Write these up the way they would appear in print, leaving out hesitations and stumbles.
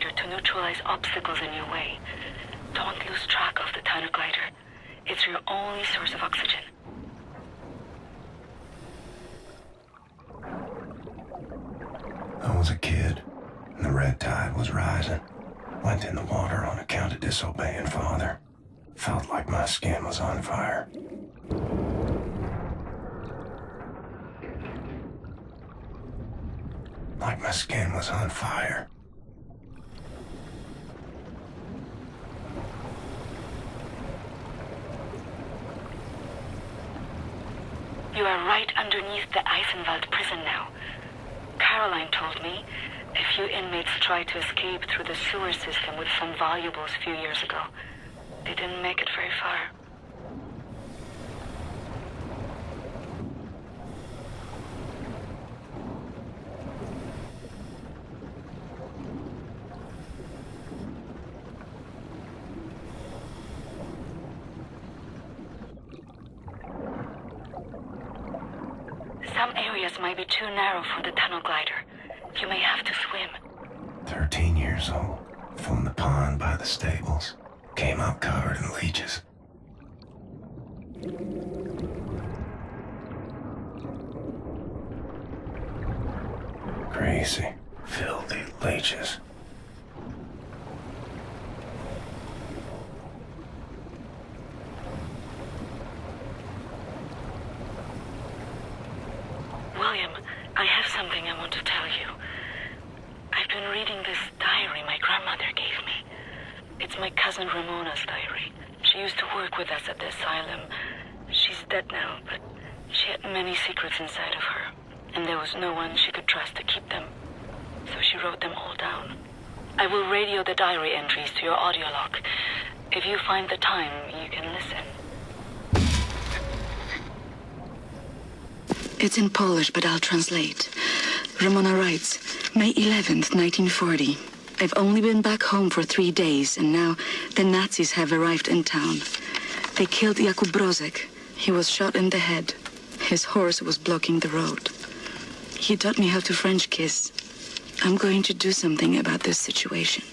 glider to neutralize obstacles in your way. Don't lose track of the tunnel glider. It's your only source of oxygen. I was a kid, and the red tide was rising. Went in the water on account of disobeying Father. Felt like my skin was on fire. Like my skin was on fire. You are right underneath the Eisenwald prison now. Caroline told me a few inmates tried to escape through the sewer system with some valuables a few years ago. They didn't make it very far. Some areas might be too narrow for the tunnel glider. You may have to swim. 13 years old, from the pond by the stables. Came up covered in leeches. Crazy, filthy leeches. William, I have something I want to tell you. I've been reading this diary my grandmother gave me. It's my cousin Ramona's diary. She used to work with us at the asylum. She's dead now, but she had many secrets inside of her, and there was no one she could trust to keep them. So she wrote them all down. I will radio the diary entries to your audio log. If you find the time, you can listen. It's in Polish, but I'll translate. Ramona writes, May 11th, 1940. I've only been back home for 3 days, and now the Nazis have arrived in town. They killed Jakub Brozek. He was shot in the head. His horse was blocking the road. He taught me how to French kiss. I'm going to do something about this situation.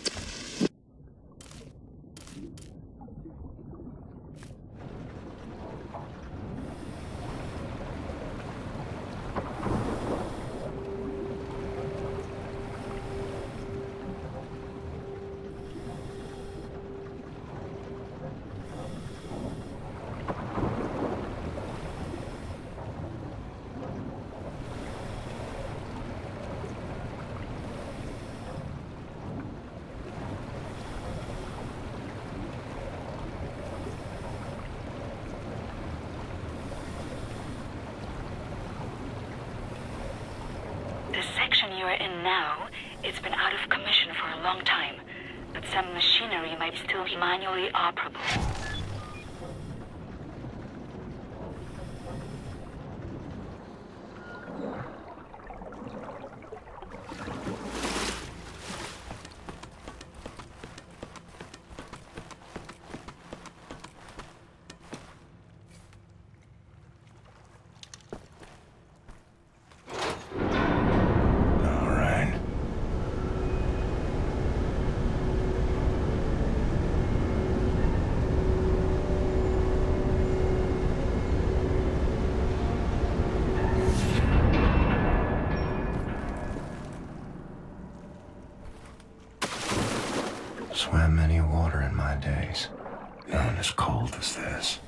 The section you are in now, it's been out of commission for a long time, but some machinery might still be manually operable. Swam many water in my days. None as cold as this.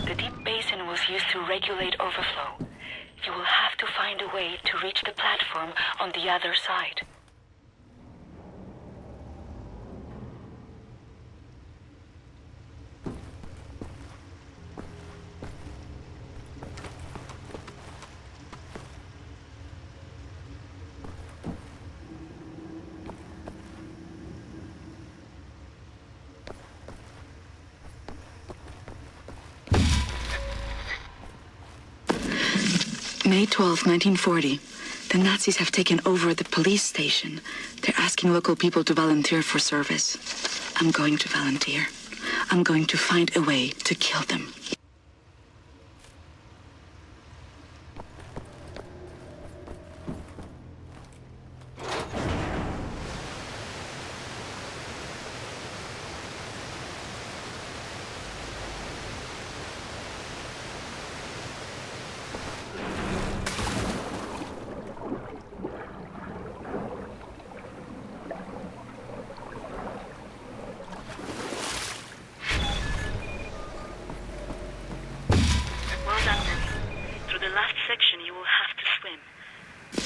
The deep basin was used to regulate overflow. You will have to find a way to reach the platform on the other side. May 12, 1940. The Nazis have taken over the police station. They're asking local people to volunteer for service. I'm going to volunteer. I'm going to find a way to kill them.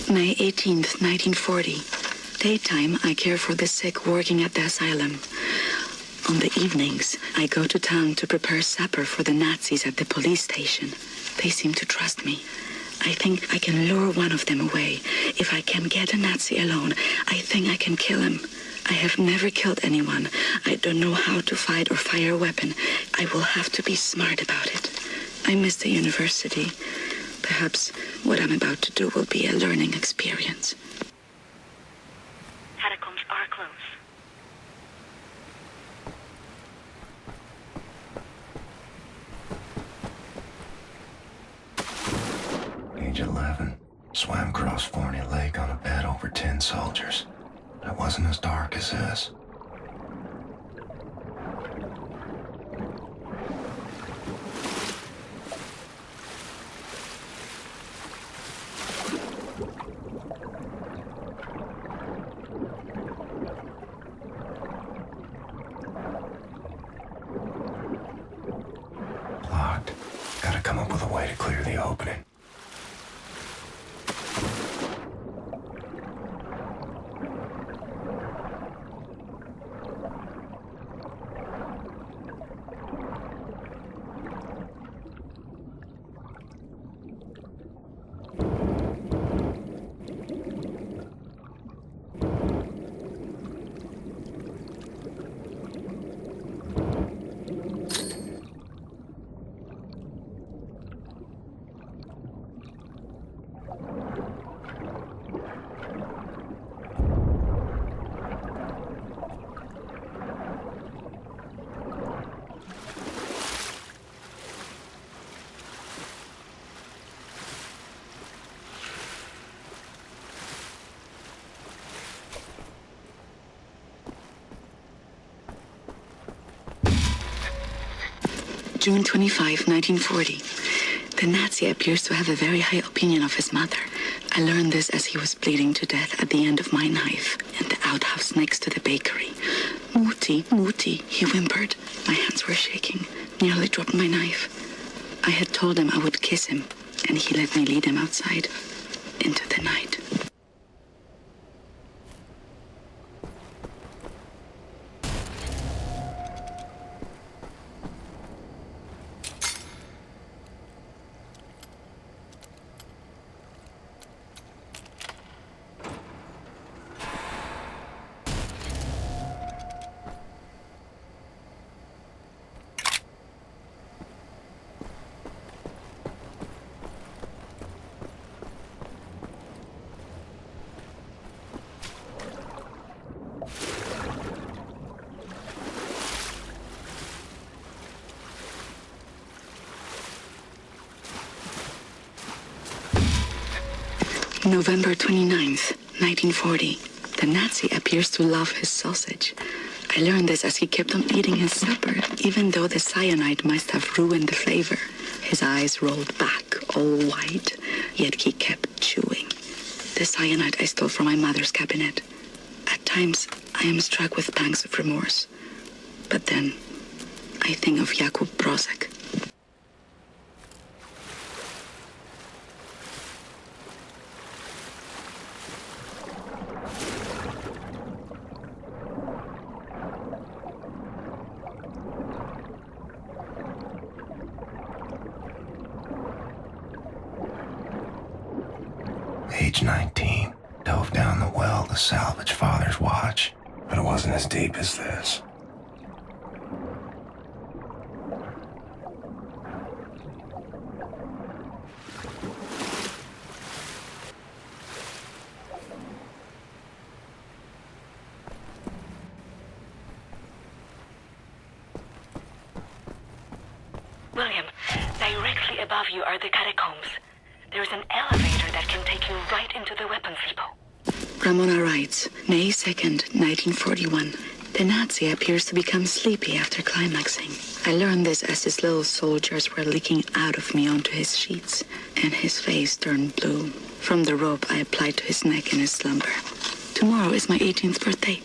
May 18th, 1940. Daytime, I care for the sick working at the asylum. On the evenings, I go to town to prepare supper for the Nazis at the police station. They seem to trust me. I think I can lure one of them away. If I can get a Nazi alone, I think I can kill him. I have never killed anyone. I don't know how to fight or fire a weapon. I will have to be smart about it. I miss the university. Perhaps what I'm about to do will be a learning experience. Catacombs are closed. Age 11. Swam across Forney Lake on a bed over 10 soldiers. It wasn't as dark as this. Locked. Gotta come up with a way to clear the opening. June 25, 1940. The Nazi appears to have a very high opinion of his mother. I learned this as he was bleeding to death at the end of my knife in the outhouse next to the bakery. Mutti, Mutti, he whimpered. My hands were shaking, nearly dropped my knife. I had told him I would kiss him, and he let me lead him outside into the night. November 29th, 1940. The Nazi appears to love his sausage. I learned this as he kept on eating his supper, even though the cyanide must have ruined the flavor. His eyes rolled back, all white, yet he kept chewing. The cyanide I stole from my mother's cabinet. At times, I am struck with pangs of remorse. But then, I think of Jakub Brozek. Age 19, dove down the well to salvage Father's watch, but it wasn't as deep as this. above you are the catacombs. There's an elevator that can take you right into the weapons depot. Ramona writes, May 2nd, 1941. The Nazi appears to become sleepy after climaxing. I learned this as his little soldiers were leaking out of me onto his sheets, and his face turned blue from the rope I applied to his neck in his slumber. Tomorrow is my 18th birthday.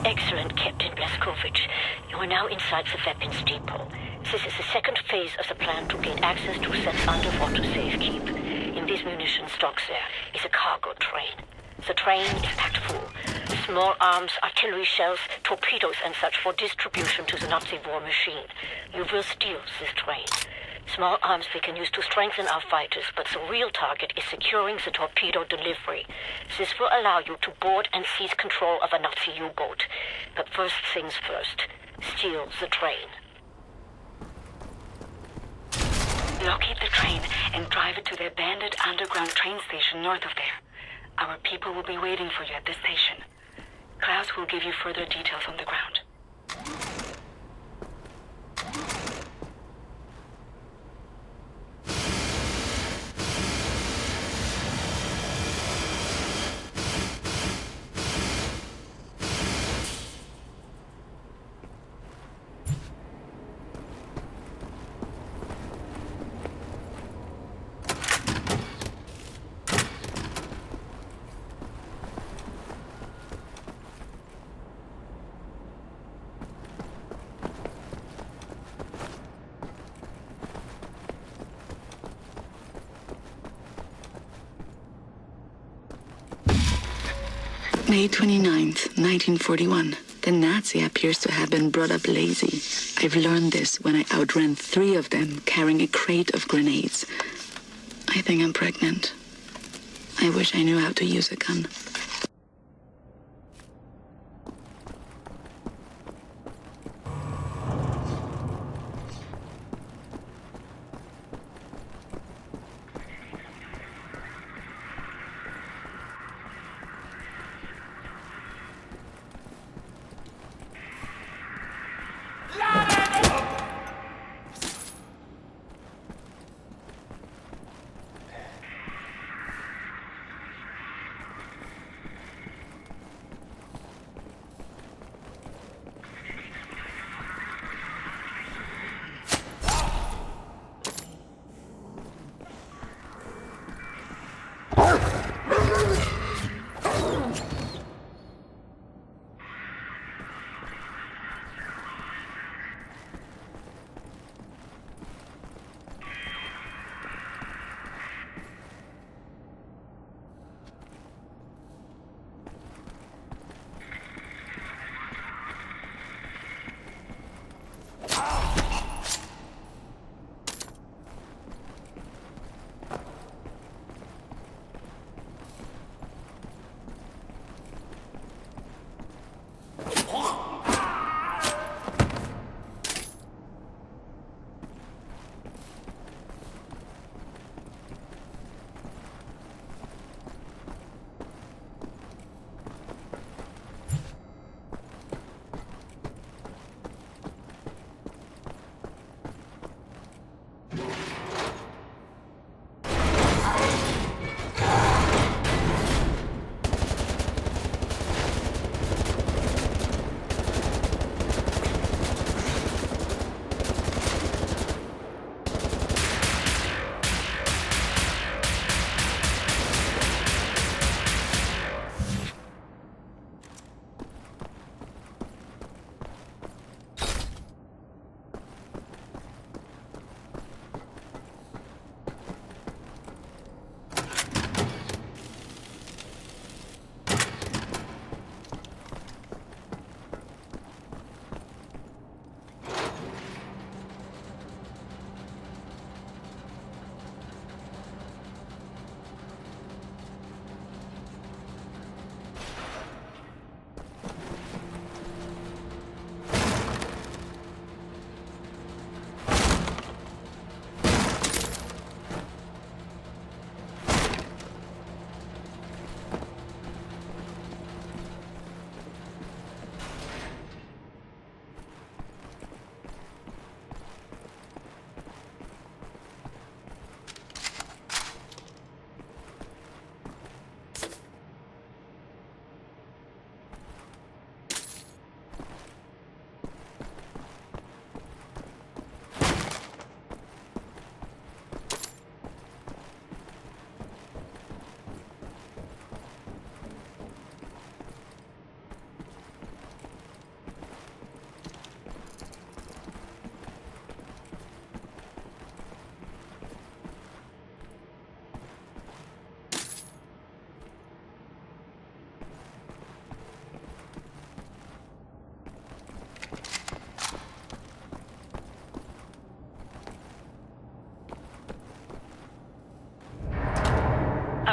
Excellent, Captain Blaskovich. You are now inside the weapons depot. This is the second phase of the plan to gain access to Set's underwater safekeep. In this munition stocks there is a cargo train. The train is packed full. Small arms, artillery shells, torpedoes and such for distribution to the Nazi war machine. You will steal this train. Small arms we can use to strengthen our fighters, but the real target is securing the torpedo delivery. This will allow you to board and seize control of a Nazi U-boat. But first things first, steal the train. Locate the train and drive it to the abandoned underground train station north of there. Our people will be waiting for you at the station. Klaus will give you further details on the ground. May 29th, 1941. The Nazi appears to have been brought up lazy. I've learned this when I outran 3 of them carrying a crate of grenades. I think I'm pregnant. I wish I knew how to use a gun.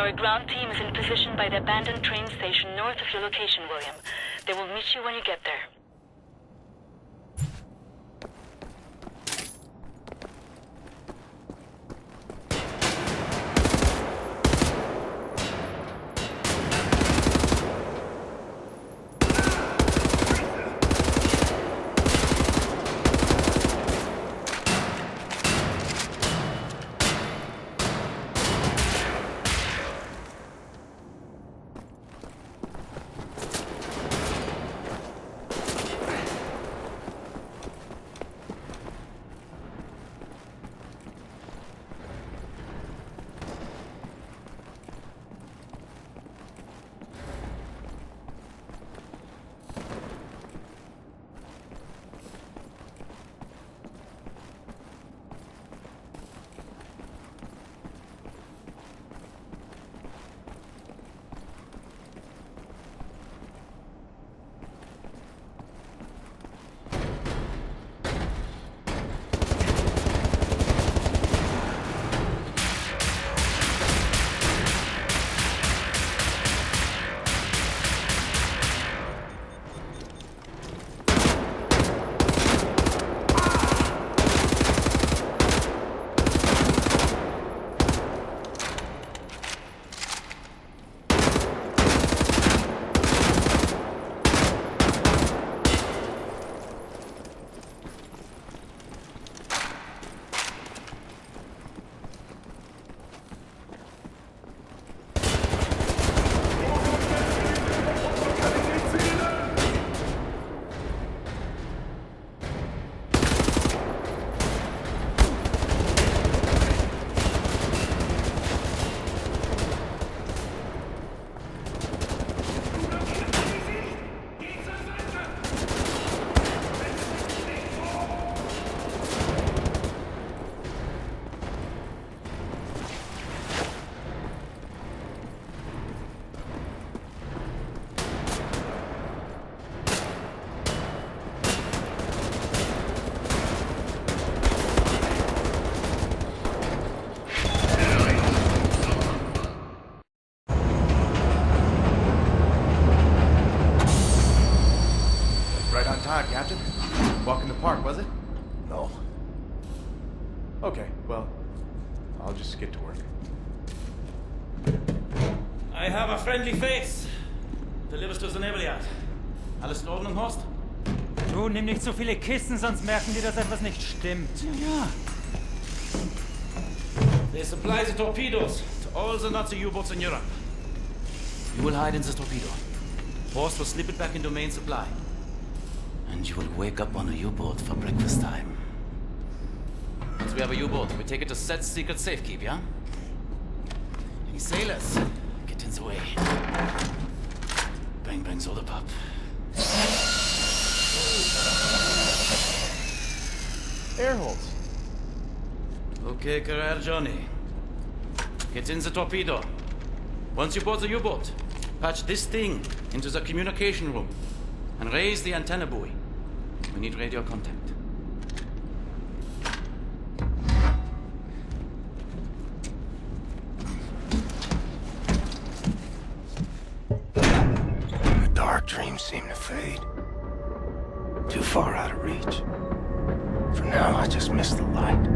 Our ground team is in position by the abandoned train station north of your location, William. They will meet you when you get there. Captain? Walk in the park, was it? No. Okay, well, I'll just get to work. I have a friendly face. Delivers to the Nebelyard. Alles in Ordnung, Horst? Du, nimm nicht so viele Kisten, sonst merken die, dass etwas nicht stimmt. Ja. They supply the torpedoes to all the Nazi U-boats in Europe. You will hide in the torpedo. Horst will slip it back into main supply. And you will wake up on a U-boat for breakfast time. Once we have a U-boat, we take it to Set's secret safekeep, yeah? Any sailors, get in the way. Bang bang soda pop. Air holes. Okay, career Johnny. Get in the torpedo. Once you board the U-boat, patch this thing into the communication room and raise the antenna buoy. We need radio contact. The dark dreams seem to fade. Too far out of reach. For now, I just miss the light.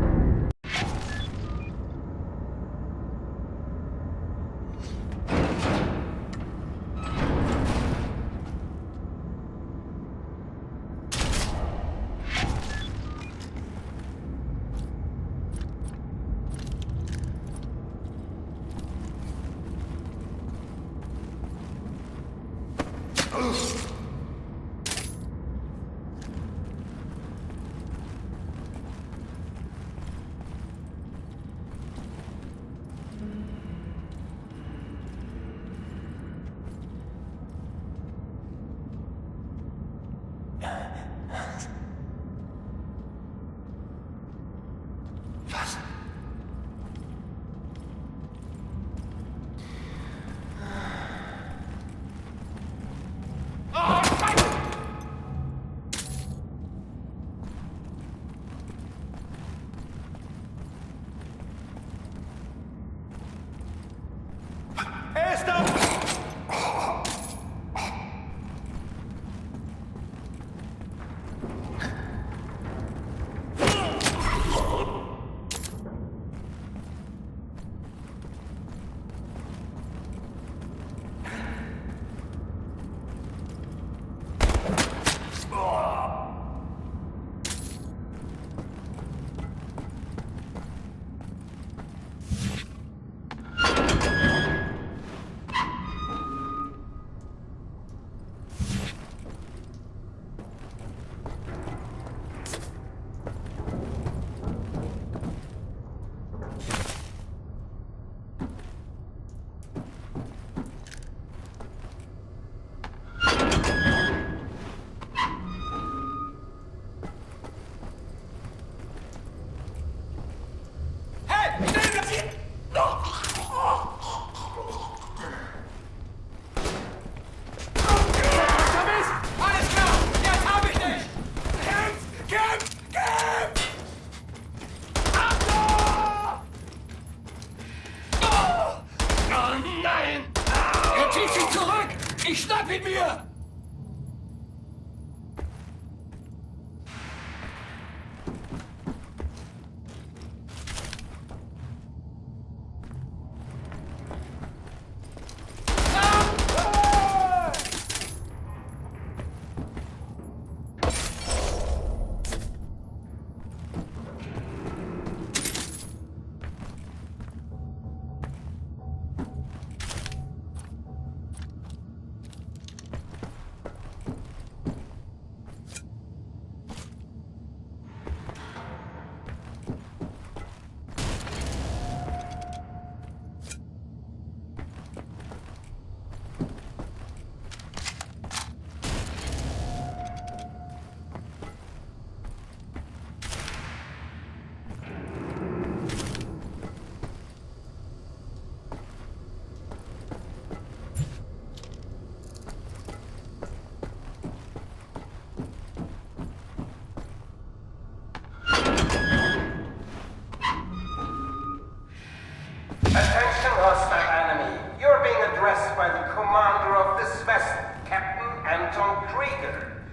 Ich schnapp ihn mir! Attention, hostile enemy. You're being addressed by the commander of this vessel, Captain Anton Krieger.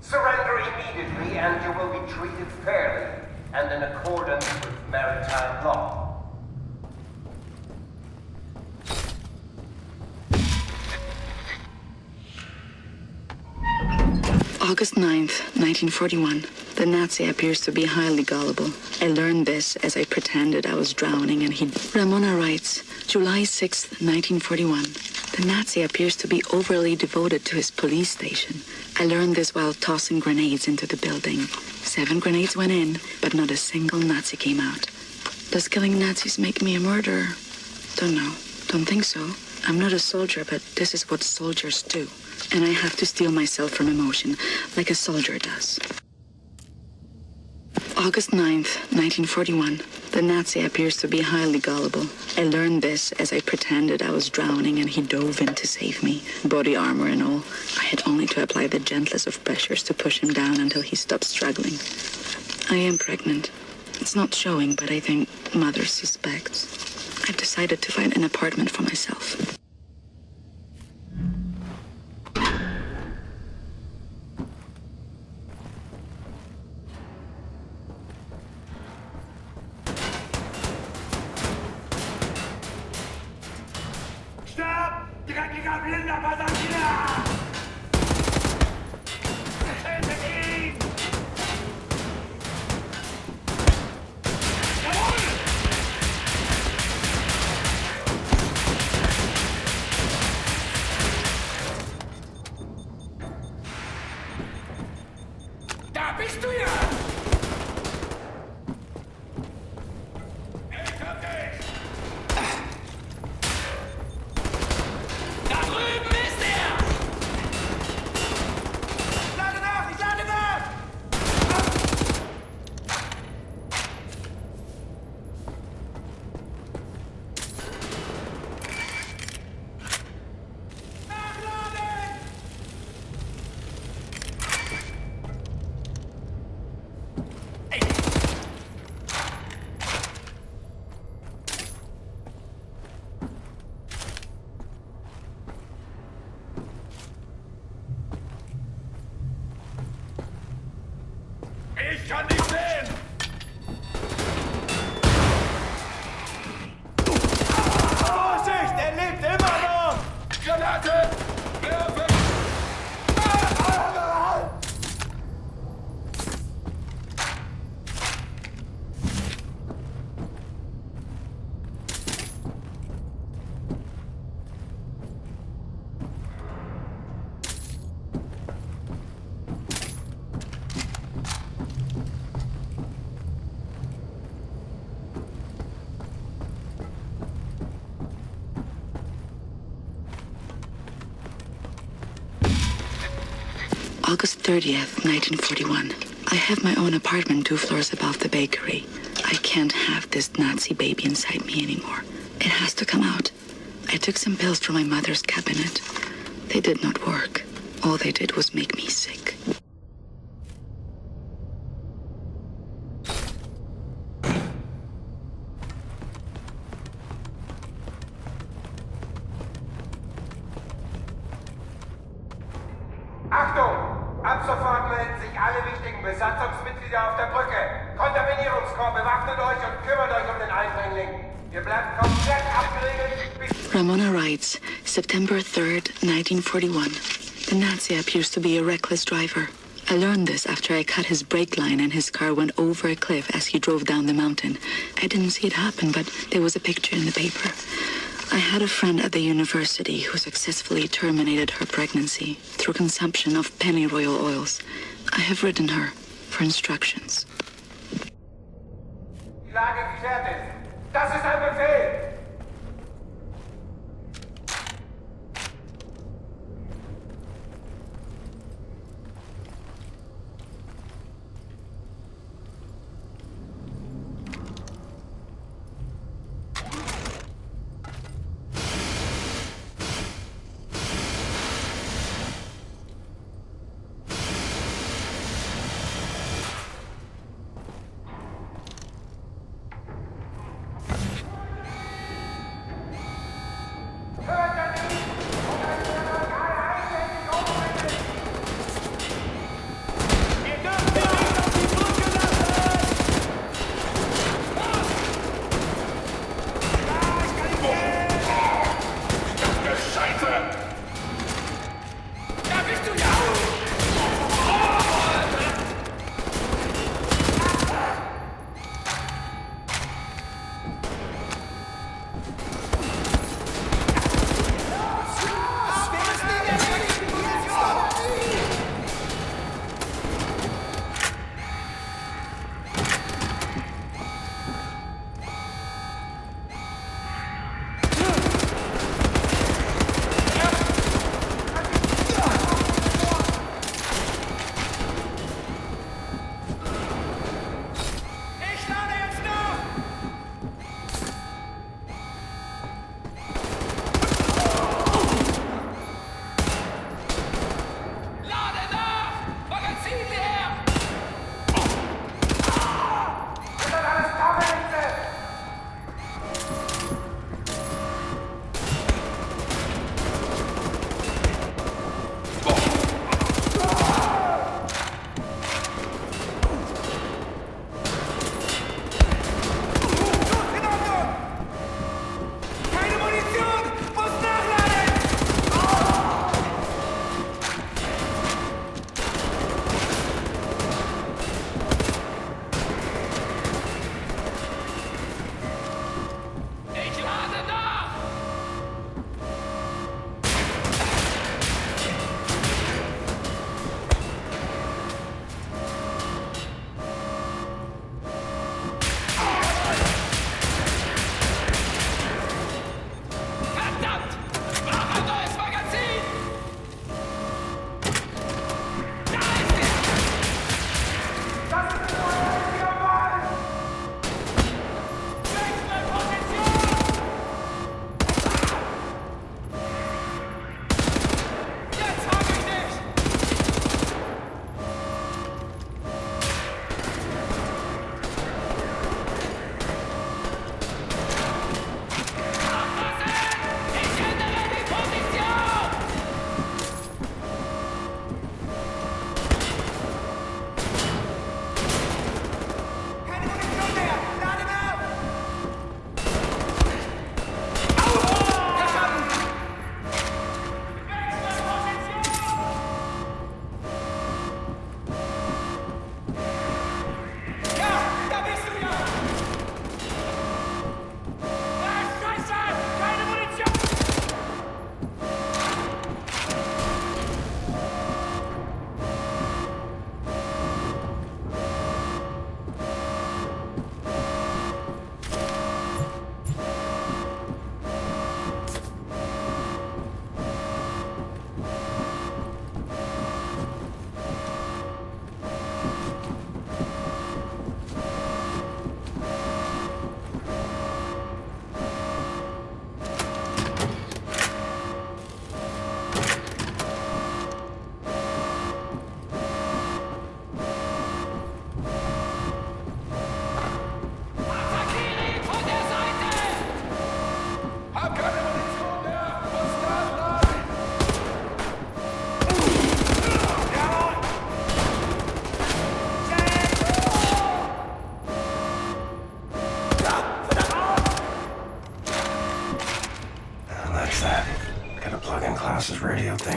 Surrender immediately and you will be treated fairly and in accordance with maritime law. August 9th, 1941. The Nazi appears to be highly gullible. I learned this as I pretended I was drowning and he... Ramona writes, July 6th, 1941. The Nazi appears to be overly devoted to his police station. I learned this while tossing grenades into the building. 7 grenades went in, but not a single Nazi came out. Does killing Nazis make me a murderer? Don't know. Don't think so. I'm not a soldier, but this is what soldiers do. And I have to steel myself from emotion, like a soldier does. August 9th, 1941. The Nazi appears to be highly gullible. I learned this as I pretended I was drowning and he dove in to save me, body armor and all. I had only to apply the gentlest of pressures to push him down until he stopped struggling. I am pregnant. It's not showing, but I think mother suspects. I've decided to find an apartment for myself. Dreckiger blinder Passagier! Tötet ihn! Jawohl! Da bist du ja! Ich hab dich! Da drüben ist er! Ich lade nach! Ich lade nach! Nachladen! Ich kann nicht sehen! Vorsicht! Er lebt immer noch! Granate! Werfen! August 30th, 1941. I have my own apartment 2 floors above the bakery. I can't have this Nazi baby inside me anymore. It has to come out. I took some pills from my mother's cabinet. They did not work. All they did was make me sick. Achtung! Ab sofort melden sich alle wichtigen Besatzungsmitglieder auf der Brücke. Kontaminierungskorps, bewaffnet euch und kümmert euch um den Eindringling. Ihr bleibt komplett abgeriegelt bis... Ramona writes, September 3rd, 1941. The Nazi appears to be a reckless driver. I learned this after I cut his brake line and his car went over a cliff as he drove down the mountain. I didn't see it happen, but there was a picture in the paper. I had a friend at the university who successfully terminated her pregnancy through consumption of pennyroyal oils. I have written her for instructions. Die Lage geklärt ist. Das ist ein Befehl!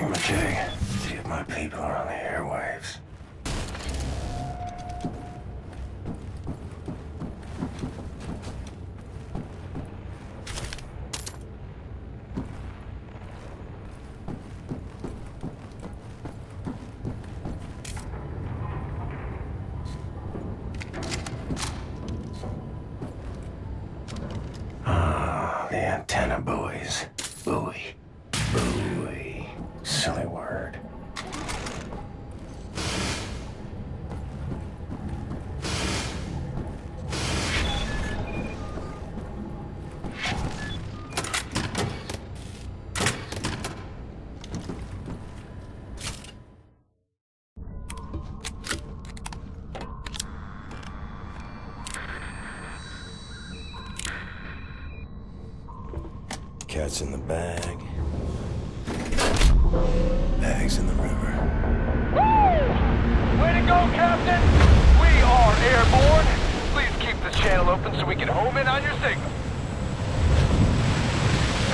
thingamajig. See if my people are on the airwaves. The antenna buoys. Buoy. Buoy. Silly word. Cat's in the bag. Bag's in the river. Woo! Way to go, Captain! We are airborne. Please keep this channel open so we can home in on your signal.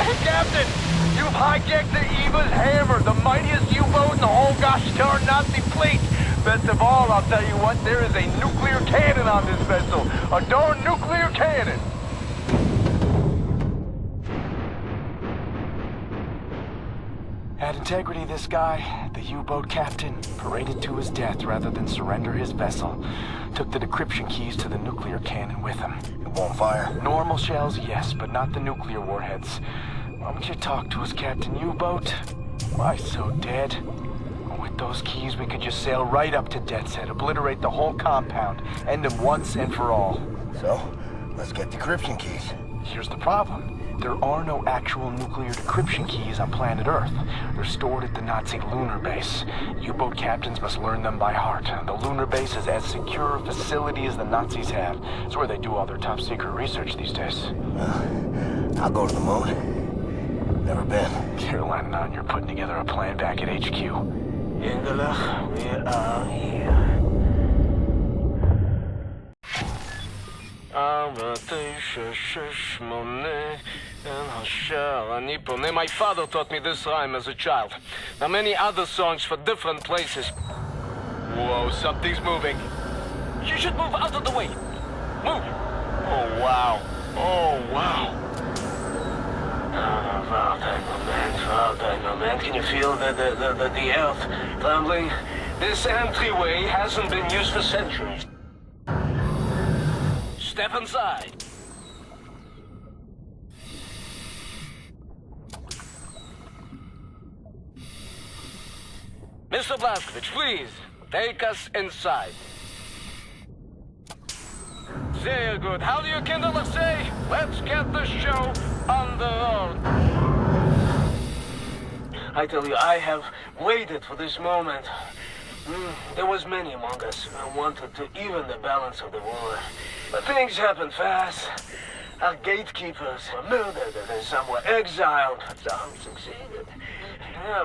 Hey, Captain! You've hijacked the Eva's Hammer, the mightiest U-boat in the whole gosh darn Nazi fleet. Best of all, I'll tell you what, there is a nuclear cannon on this vessel. A darn nuclear cannon! Had integrity, this guy. The U-boat captain paraded to his death rather than surrender his vessel. Took the decryption keys to the nuclear cannon with him. It won't fire? Normal shells, yes, but not the nuclear warheads. Why don't you talk to us, Captain U-boat? Why so dead? With those keys, we could just sail right up to Death's Head, obliterate the whole compound, end him once and for all. So, let's get decryption keys. Here's the problem. There are no actual nuclear decryption keys on planet Earth. They're stored at the Nazi lunar base. U-boat captains must learn them by heart. The lunar base is as secure a facility as the Nazis have. It's where they do all their top secret research these days. I'll go to the moon. Never been. Caroline and you're putting together a plan back at HQ. Ingela, we are here. My father taught me this rhyme as a child. Now many other songs for different places. Whoa, something's moving. You should move out of the way. Move. Oh, wow. Oh, wow. Moment. Can you feel the earth trembling? This entryway hasn't been used for centuries. Step inside. Mr. Blazkowicz, please, take us inside. Very good. How do you kindler say? Let's get the show on the road. I tell you, I have waited for this moment. There was many among us who wanted to even the balance of the war. But things happened fast. Our gatekeepers were murdered and some were exiled. Some succeeded.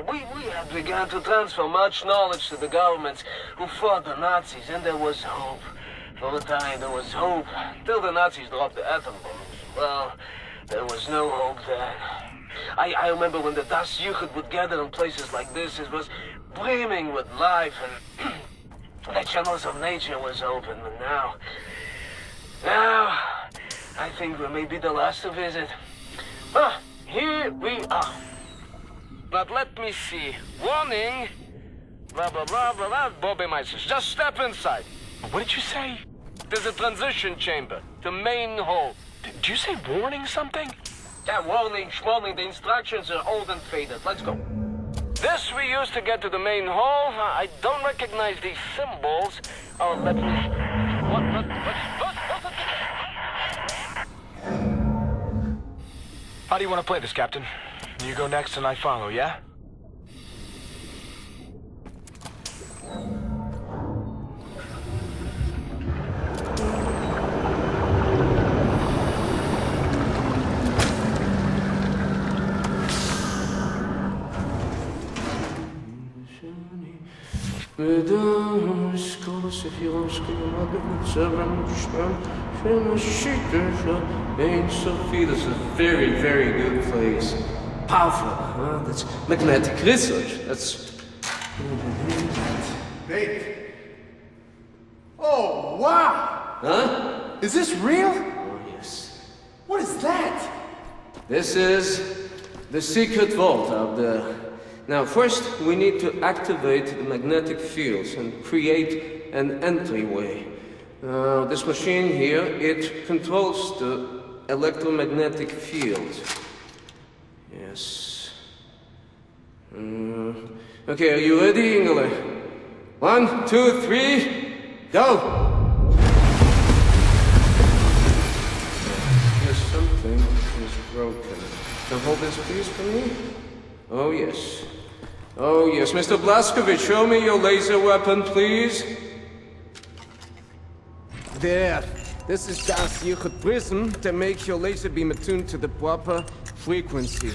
We had begun to transfer much knowledge to the governments who fought the Nazis, and there was hope. For a time, there was hope, till the Nazis dropped the atom bombs. Well, there was no hope then. I remember when the Das Jugend would gather in places like this, it was brimming with life, and the channels of nature was open, but now, I think we may be the last to visit. Ah, here we are. But let me see. Warning. Blah, blah, blah, blah, blah. Bobby Meisters, just step inside. What did you say? There's a transition chamber. The main hall. Did you say warning something? Yeah, warning, schwarning. The instructions are old and faded. Let's go. This we use to get to the main hall. I don't recognize these symbols. Oh, let me... What? How do you want to play this, Captain? You go next and I follow, yeah? Ain't Sophie, this is a very, very good place. powerful, huh? That's magnetic research. That's... Babe. Oh, wow! Huh? Is this real? Oh, yes. What is that? This is the secret vault out there. Now, first, we need to activate the magnetic fields and create an entryway. This machine here, it controls the electromagnetic field. Yes. Okay, are you ready, Ingle? 1, 2, 3, go! There's something is broken. Now hold this please for me. Oh yes. Oh yes, Mr. Blazkowicz, show me your laser weapon, please. There. This is the secret prism to make your laser beam attuned to the proper frequency.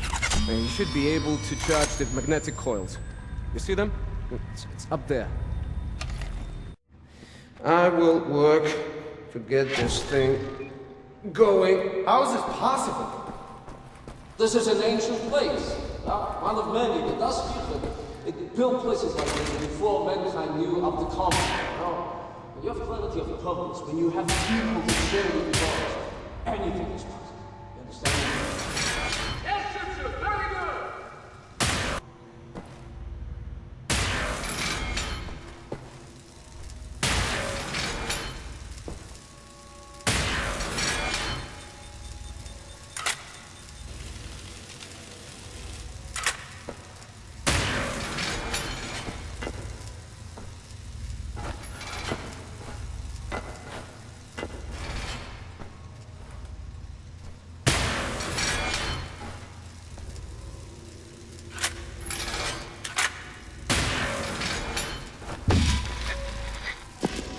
And you should be able to charge the magnetic coils. You see them? It's up there. I will work to get this thing going. How is this possible? This is an ancient place. One of many, but that's different. It built places like this before mankind knew of the common. You have clarity of purpose when you have people to share with the gods. Anything is possible. You understand? Yes, sir, very good!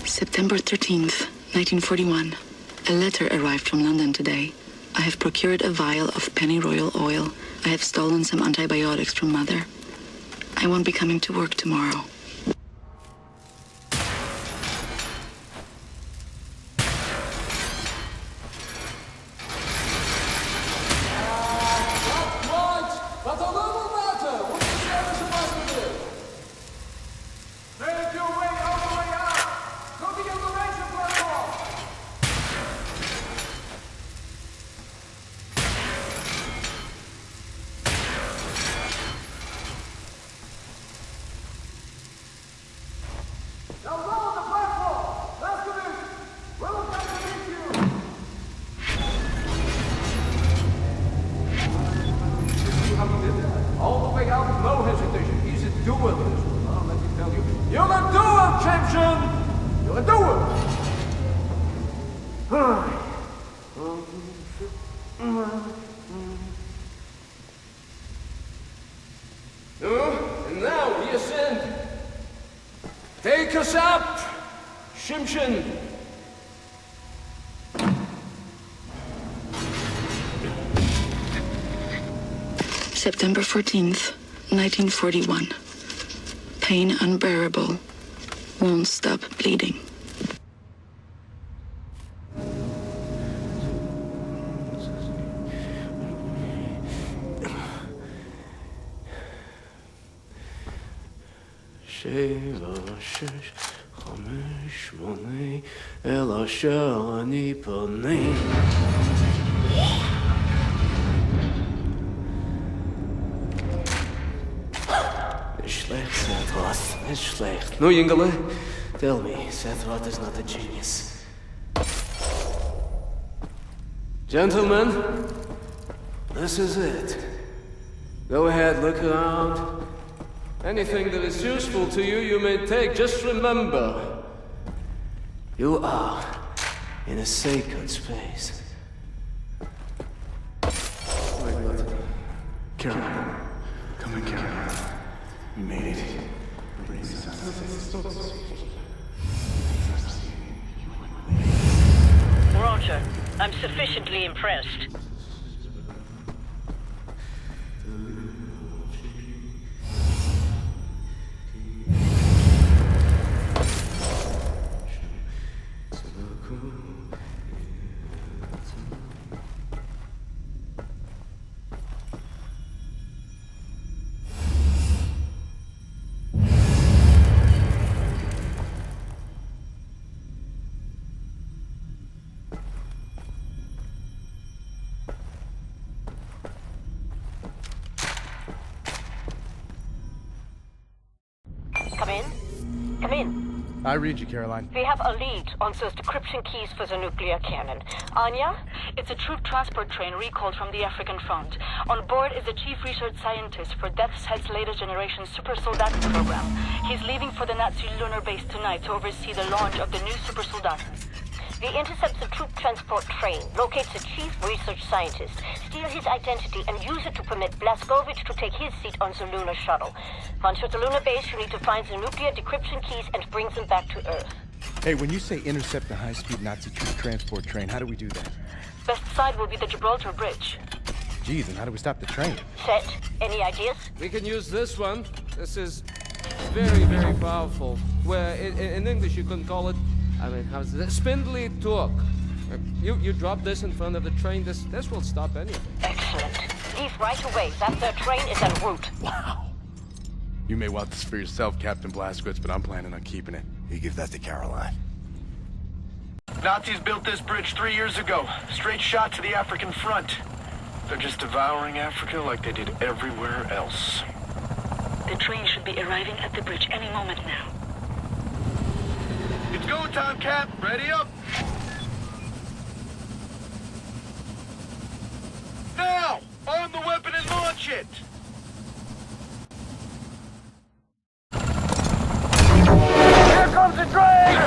September 13th, 1941. A letter arrived from London today. I have procured a vial of pennyroyal oil. I have stolen some antibiotics from Mother. I won't be coming to work tomorrow. And now we ascend. Take us up, Shimshin. September 14th, 1941. Pain unbearable. Won't stop bleeding. שבע, שש, חמש, שמונה, אל אשר אני פונה. Nicht schlecht, Seth. Nicht schlecht. No, Yingele, tell me, Seth Roth is not a genius. Gentlemen, this is it. Go ahead, look around. Anything that is useful to you, you may take. Just remember, you are in a sacred space. Carol, come in, Carol. We made it. Roger. I'm sufficiently impressed. Come in. I read you, Caroline. We have a lead on those decryption keys for the nuclear cannon. Anya? It's a troop transport train recalled from the African front. On board is the chief research scientist for Death's Head's latest generation super soldat program. He's leaving for the Nazi lunar base tonight to oversee the launch of the new super soldat. We intercept the troop transport train, locate the chief research scientist, steal his identity, and use it to permit Blazkowicz to take his seat on the lunar shuttle. Once you're at the lunar base, you need to find the nuclear decryption keys and bring them back to Earth. Hey, when you say intercept the high-speed Nazi troop transport train, how do we do that? Best side will be the Gibraltar Bridge. Geez, and how do we stop the train? Set. Any ideas? We can use this one. This is very, very powerful. Where in English you couldn't call it, I mean, how's it? Spindly torque. You drop this in front of the train, this will stop anything. Excellent. Leave right away. That third train is en route. Wow. You may want this for yourself, Captain Blazkowicz, but I'm planning on keeping it. You give that to Caroline. Nazis built this bridge 3 years ago. Straight shot to the African front. They're just devouring Africa like they did everywhere else. The train should be arriving at the bridge any moment now. It's go time, Cap. Ready up. Now! Arm the weapon and launch it! Here comes the train!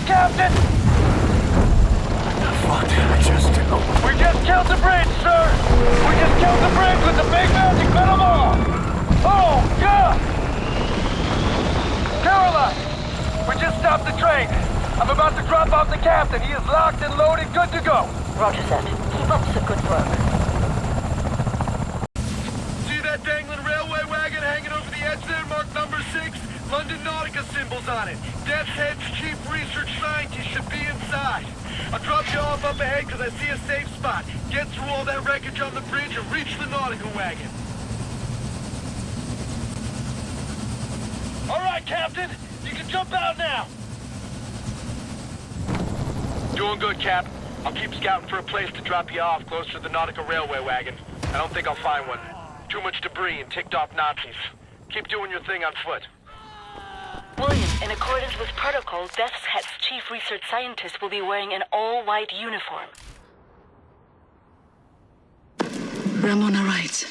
Captain! What? I just... We just killed the bridge, sir! We just killed the bridge with the big magic metal off! Oh, God! Caroline! We just stopped the train. I'm about to drop off the captain. He is locked and loaded, good to go. Roger that. Keep up the good work. See that dangling railway wagon hanging over the edge there, marked number 6? London Nautica symbols on it. Death's Head's chief research scientist should be inside. I'll drop you off up ahead because I see a safe spot. Get through all that wreckage on the bridge and reach the Nautica wagon. All right, Captain. You can jump out now. Doing good, Cap. I'll keep scouting for a place to drop you off closer to the Nautica railway wagon. I don't think I'll find one. Too much debris and ticked off Nazis. Keep doing your thing on foot. William, in accordance with protocol, Death's Head's chief research scientist will be wearing an all-white uniform. Ramona writes,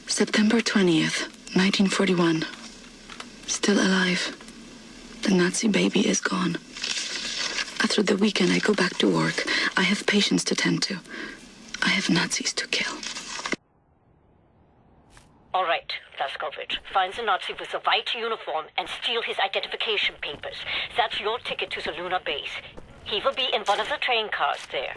September 20th, 1941. Still alive. The Nazi baby is gone. After the weekend, I go back to work. I have patients to tend to. I have Nazis to kill. All right, Blazkowicz. Find the Nazi with the white uniform and steal his identification papers. That's your ticket to the lunar base. He will be in one of the train cars there.